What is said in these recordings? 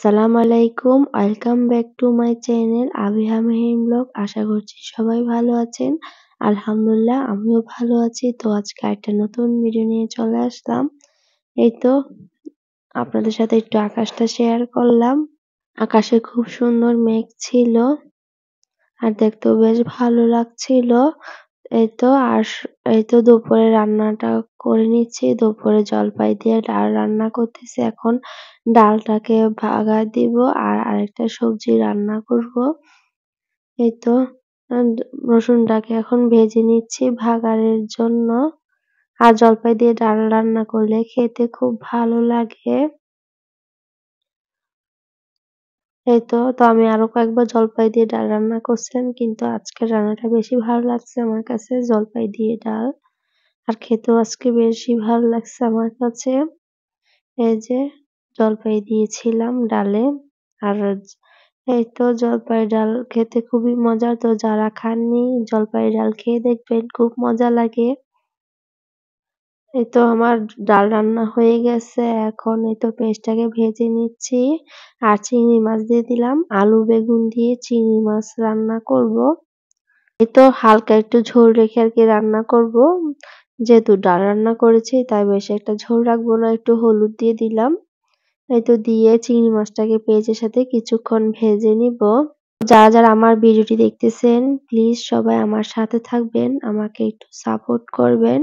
আসসালামু আলাইকুম। Welcome back to my channel Abiha Mehin blog. আশা করছি সবাই ভালো আছেন। আলহামদুলিল্লাহ আমিও ভালো আছি। তো আজকে একটা নতুন ভিডিও নিয়ে চলে আসলাম। এই তো আপনাদের সাথে একটু আকাশটা শেয়ার করলাম। আকাশে খুব সুন্দর মেঘ ছিল আর দেখতেও বেশ ভালো লাগছিল। এই তো দুপুরে রান্নাটা করে নিচ্ছি। দুপুরে জলপাই দিয়ে ডাল রান্না করতেছি। এখন ডালটাকে বাগার দিব আর আরেকটা সবজি রান্না করব। এই তো রসুনটাকে এখন ভেজে নিচ্ছি ভাগারের জন্য। আর জলপাই দিয়ে ডাল রান্না করলে খেতে খুব ভালো লাগে। তো আমি আরো কয়েকবার জলপাই দিয়ে ডাল রান্না করছিলাম, কিন্তু আজকের রান্নাটা বেশি ভালো লাগছে আমার কাছে, জলপাই দিয়ে ডাল। আর খেতেও আজকে বেশি ভালো লাগছে আমার কাছে। এই যে জলপাই দিয়েছিলাম ডালে। আর এই তো জলপাই ডাল খেতে খুবই মজার। তো যারা খাননি জলপাই ডাল খেয়ে দেখবেন, খুব মজা লাগে। এই তো আমার ডাল রান্না হয়ে গেছে। এখন এই তো পেঁয়াজটাকে ভেজে নিচ্ছি আর চিংড়ি মাছ দিয়ে দিলাম। আলু বেগুন দিয়ে চিংড়ি মাছ রান্না করব। এই তো হালকা একটু ঝোল রেখে আর কি রান্না করব। যেহেতু ডাল রান্না করেছি তাই বেশি একটা ঝোল রাখবো না, একটু হলুদ দিয়ে দিলাম। এই তো দিয়ে চিংড়ি মাছটাকে পেঁয়াজের সাথে কিছুক্ষণ ভেজে নিব। যারা যারা আমার ভিডিওটি দেখতেছেন প্লিজ সবাই আমার সাথে থাকবেন, আমাকে একটু সাপোর্ট করবেন।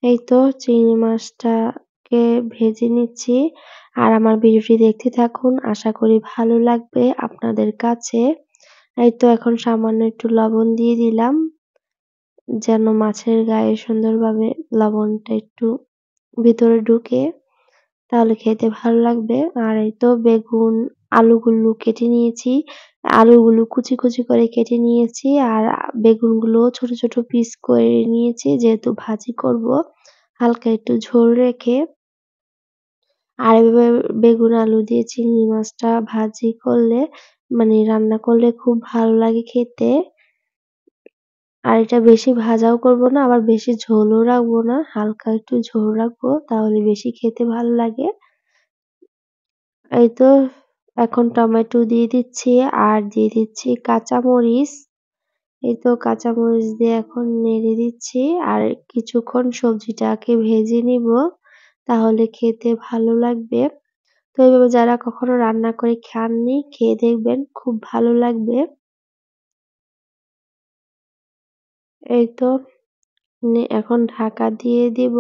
এই তো চিংড়ি মাছটাকে ভেজে নিচ্ছি আর আমার ভিডিওটি দেখতে থাকুন, আশা করি ভালো লাগবে আপনাদের কাছে। এই তো এখন সামান্য একটু লবণ দিয়ে দিলাম, যেন মাছের গায়ে সুন্দরভাবে লবণটা একটু ভিতরে ঢুকে, তাহলে খেতে ভালো লাগবে। আর এই তো বেগুন আলুগুলো কেটে নিয়েছি, আলুগুলো কুচি কুচি করে কেটে নিয়েছি আর বেগুনগুলো ছোট ছোট পিস করে নিয়েছি, যেহেতু ভাজি করব হালকা একটু ঝোল রেখে। আর এভাবে বেগুন আলু দিয়ে চিংড়ি মাছটা ভাজি করলে মানে রান্না করলে খুব ভালো লাগে খেতে। আর এটা বেশি ভাজাও করব না, আবার বেশি ঝোলও রাখবো না, হালকা একটু ঝোল রাখবো, তাহলে বেশি খেতে ভালো লাগে। এই তো এখন টমেটো দিয়ে দিচ্ছি আর দিয়ে দিচ্ছি কাঁচামরিচ। এই তো কাঁচামরিচ দিয়ে এখন নেড়ে দিচ্ছি আর কিছুক্ষণ সবজিটাকে ভেজে নিব, তাহলে খেতে ভালো লাগবে। তো এইভাবে যারা কখনো রান্না করে খাননি খেয়ে দেখবেন, খুব ভালো লাগবে। এই তো এখন ঢাকা দিয়ে দিব।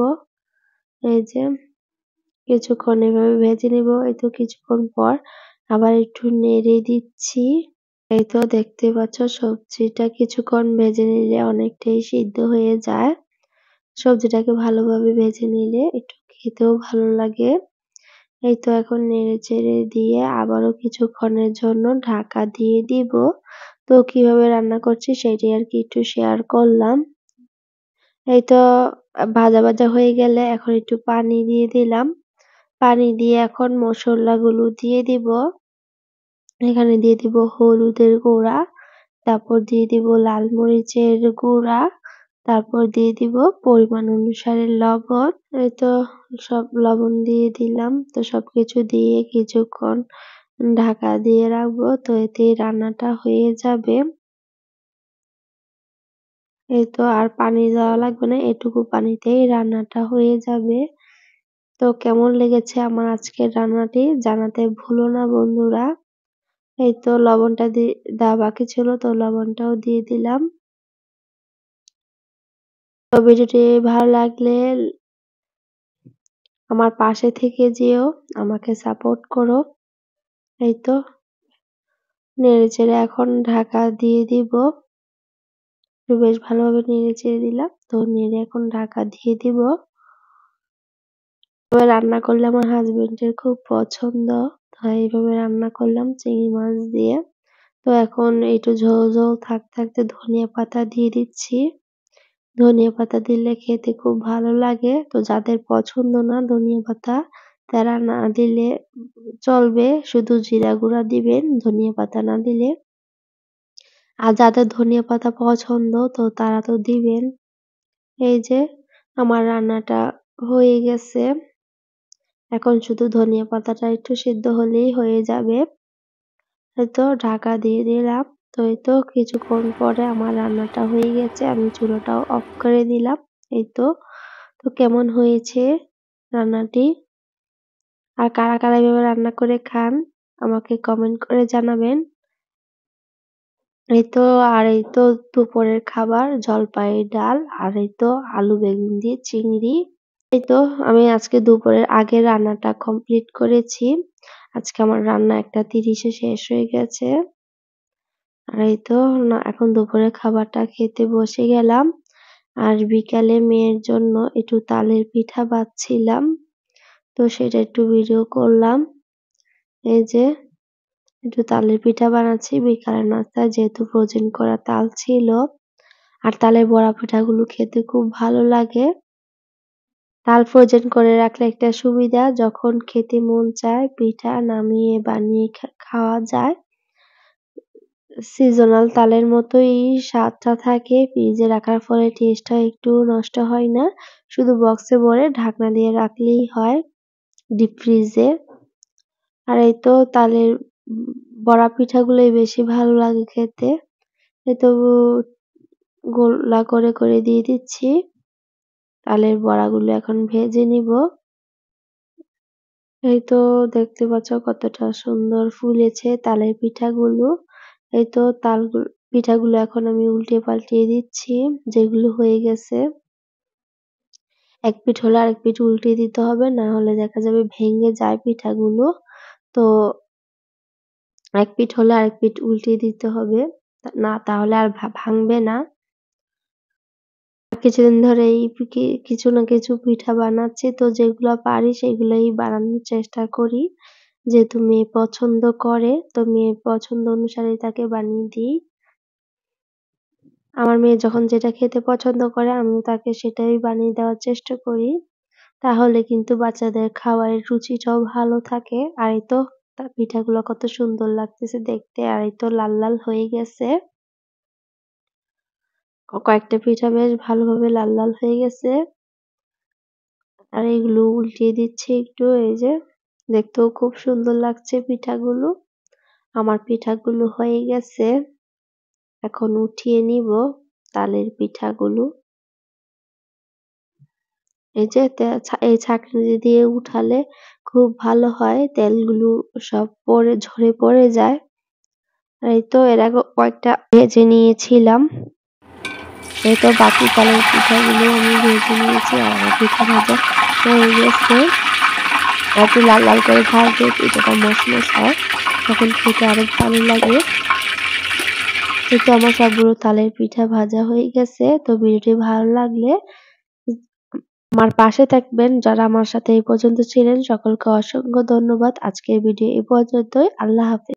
এই যে কিছুক্ষণ এভাবে ভেজে নিব। এই তো কিছুক্ষণ পর আবার একটু নেড়ে দিচ্ছি। এই তো দেখতে পাচ্ছ সবজিটা কিছুক্ষণ ভেজে নিলে অনেকটাই সিদ্ধ হয়ে যায়। সবজিটাকে ভালোভাবে ভেজে নিলে একটু খেতেও ভালো লাগে। এই তো এখন নেড়ে চেড়ে দিয়ে আবারও কিছুক্ষণের জন্য ঢাকা দিয়ে দিব। তো কিভাবে রান্না করছি সেটাই আর কি একটু শেয়ার করলাম। এই তো ভাজা ভাজা হয়ে গেলে এখন একটু পানি দিয়ে দিলাম। পানি দিয়ে এখন মশলাগুলো দিয়ে দিব। এখানে দিয়ে দিব হলুদের গুঁড়া, তারপর দিয়ে দিব লাল মরিচের গুঁড়া, তারপর দিয়ে দিব পরিমাণ অনুসারে লবণ। এই তো সব লবণ দিয়ে দিলাম। তো সবকিছু দিয়ে কিছুক্ষণ ঢাকা দিয়ে রাখবো, তো এতেই রান্নাটা হয়ে যাবে। এই তো আর পানি দেওয়া লাগবে না, এটুকু পানিতেই রান্নাটা হয়ে যাবে। তো কেমন লেগেছে আমার আজকের রান্নাটি জানাতে ভুলো না বন্ধুরা। এই তো লবণটা দেওয়া বাকি ছিল, তো লবণটাও দিয়ে দিলাম। তো ভিডিওটি ভালো লাগলে আমার পাশে থেকে যেও, আমাকে সাপোর্ট করো। এই তো নেড়ে চেড়ে এখন ঢাকা দিয়ে দিব। বেশ ভালোভাবে নেড়ে চেড়ে দিলাম, তো নেড়ে এখন ঢাকা দিয়ে দিব। এভাবে রান্না করলে আমার হাজবেন্ডের খুব পছন্দ, তাই এইভাবে রান্না করলাম চিংড়ি মাছ দিয়ে। তো এখন একটু ঝোল ঝোল থাকতে থাকতে ধনিয়া পাতা দিয়ে দিচ্ছি। ধনিয়া পাতা দিলে খেতে খুব ভালো লাগে। তো যাদের পছন্দ না ধনিয়া পাতা তারা না দিলে চলবে, শুধু জিরা গুঁড়া দিবেন ধনিয়া পাতা না দিলে। আর যাদের ধনিয়া পাতা পছন্দ তো তারা তো দিবেন। এই যে আমার রান্নাটা হয়ে গেছে। এখন শুধু ধনিয়া পাতাটা একটু সিদ্ধ হলেই হয়ে যাবে। এই তো ঢাকা দিয়ে দিলাম। তো এই তো কিছুক্ষণ পরে আমার রান্নাটা হয়ে গেছে। আমি চুলাটাও অফ করে দিলাম। এই তো। তো কেমন হয়েছে রান্নাটি? আর কারা, কারা এভাবে রান্না করে খান আমাকে কমেন্ট করে জানাবেন। এই তো দুপুরের খাবার জলপাইয়ের ডাল আর এই তো আলু বেগুন দিয়ে চিংড়ি। এই তো আমি আজকে দুপুরের আগের রান্নাটা কমপ্লিট করেছি। আজকে আমার রান্না 1:30 এ শেষ হয়ে গেছে। আর এই তো এখন দুপুরের খাবারটা খেতে বসে গেলাম। আর বিকালে মেয়ের জন্য একটু তালের পিঠা বানাচ্ছিলাম। তো সেটা একটু ভিডিও করলাম। এই যে একটু তালের পিঠা বানাচ্ছি বিকালের নাস্তায়, যেহেতু ফ্রোজেন করা তাল ছিল। আর তালের বড়া পিঠাগুলো খেতে খুব ভালো লাগে। তাল ফ্রোজেন করে রাখলে একটা সুবিধা, যখন খেতে মন চায় পিঠা নামিয়ে বানিয়ে খাওয়া যায়। সিজনাল তালের মতোই স্বাদটা থাকে, ফ্রিজে রাখার ফলে টেস্টটা একটু নষ্ট হয় না। শুধু বক্সে ভরে ঢাকনা দিয়ে রাখলেই হয় ডিপ ফ্রিজে। আর এই তো তালের বড়া পিঠাগুলোই বেশি ভালো লাগে খেতে। এই তো গোলা করে করে দিয়ে দিচ্ছি। তালের বড়াগুলো এখন ভেজে নিব। এই তো দেখতে পাচ্ছ কতটা সুন্দর ফুলেছে তালের পিঠাগুলো। এই তো পিঠাগুলো এখন আমি উল্টে পাল্টিয়ে দিচ্ছি, যেগুলো হয়ে গেছে। এক পিঠ হলে আরেক পিঠ উল্টে দিতে হবে, না হলে দেখা যাবে ভেঙে যায় পিঠাগুলো। তো এক পিঠ হলে আরেক পিঠ উল্টে দিতে হবে, না তাহলে আর ভাঙবে না। কিছুদিন ধরেই কিছু না কিছু পিঠা বানাচ্ছি, তো যেগুলা পারি সেগুলাই বানানোর চেষ্টা করি। যেহেতু মেয়ে পছন্দ করে, তো মেয়ের পছন্দ অনুসারেই তাকে বানিয়ে দিই। আমার মেয়ে যখন যেটা খেতে পছন্দ করে আমিও তাকে সেটাই বানিয়ে দেওয়ার চেষ্টা করি। তাহলে কিন্তু বাচ্চাদের খাবারের রুচিটাও ভালো থাকে। আর এই তো পিঠাগুলো কত সুন্দর লাগতেছে দেখতে, আর এই তো লাল লাল হয়ে গেছে। কয়েকটা পিঠা বেশ ভালোভাবে লাল লাল হয়ে গেছে। আর এগুলো উল্টিয়ে দিচ্ছি একটু, এই যে দেখতেও খুব সুন্দর লাগছে পিঠাগুলো। আমার পিঠাগুলো হয়ে গেছে, এখন উঠিয়ে নিব তালের পিঠাগুলো। এই যে এই ছাঁকনি দিয়ে উঠালে খুব ভালো হয়, তেলগুলো সব ঝরে পড়ে যায়। এই তো এর আগে কয়েকটা ভেজে নিয়েছিলাম। এই তো বাকি তালের পিঠাগুলো আমি ভেজে নিয়েছি, আর আমার পিঠা ভাজা হয়ে গেছে। একটু লাল লাল করে ভাজলে পিঠাটা মচমচ হয়, তখন খেতে আরো ভালো লাগে। এই তো আমার সবগুলো তালের পিঠা ভাজা হয়ে গেছে। তো ভিডিওটি ভালো লাগলে আমার পাশে থাকবেন। যারা আমার সাথে এই পর্যন্ত ছিলেন সকলকে অসংখ্য ধন্যবাদ। আজকের ভিডিও এই পর্যন্তই। আল্লাহ হাফেজ।